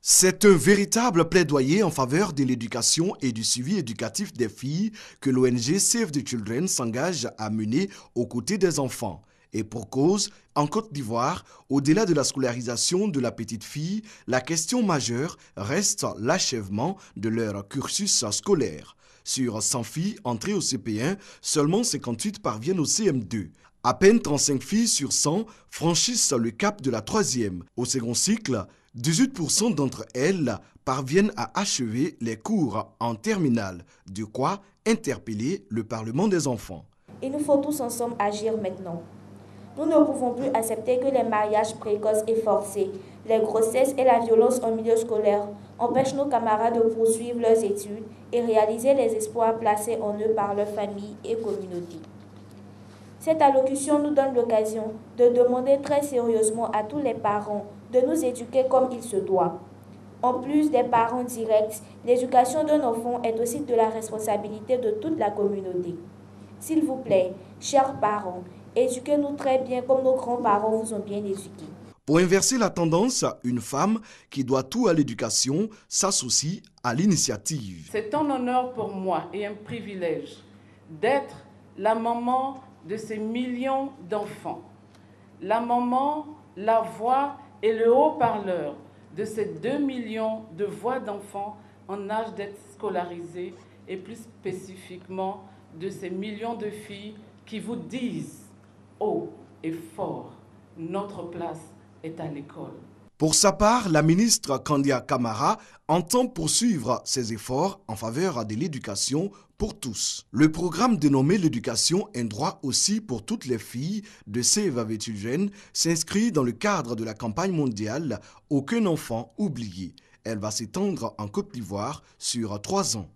C'est un véritable plaidoyer en faveur de l'éducation et du suivi éducatif des filles que l'ONG Save the Children s'engage à mener aux côtés des enfants. Et pour cause, en Côte d'Ivoire, au-delà de la scolarisation de la petite fille, la question majeure reste l'achèvement de leur cursus scolaire. Sur 100 filles entrées au CP1, seulement 58 parviennent au CM2. À peine 35 filles sur 100 franchissent le cap de la troisième. Au second cycle, 18% d'entre elles parviennent à achever les cours en terminale, de quoi interpeller le Parlement des enfants. Il nous faut tous ensemble agir maintenant. Nous ne pouvons plus accepter que les mariages précoces et forcés, les grossesses et la violence en milieu scolaire empêchent nos camarades de poursuivre leurs études et réaliser les espoirs placés en eux par leurs familles et communautés. Cette allocution nous donne l'occasion de demander très sérieusement à tous les parents de nous éduquer comme il se doit. En plus des parents directs, l'éducation d'un enfant est aussi de la responsabilité de toute la communauté. S'il vous plaît, chers parents, éduquez-nous très bien comme nos grands-parents vous ont bien éduqués. Pour inverser la tendance, une femme qui doit tout à l'éducation s'associe à l'initiative. C'est un honneur pour moi et un privilège d'être la maman de ces millions d'enfants. La maman, la voix et le haut-parleur de ces 2 millions de voix d'enfants en âge d'être scolarisés et plus spécifiquement de ces millions de filles qui vous disent haut et fort, notre place est à l'école. Pour sa part, la ministre Kandia Camara entend poursuivre ses efforts en faveur de l'éducation pour tous. Le programme dénommé l'éducation, un droit aussi pour toutes les filles de Save the Children s'inscrit dans le cadre de la campagne mondiale Aucun enfant oublié. Elle va s'étendre en Côte d'Ivoire sur 3 ans.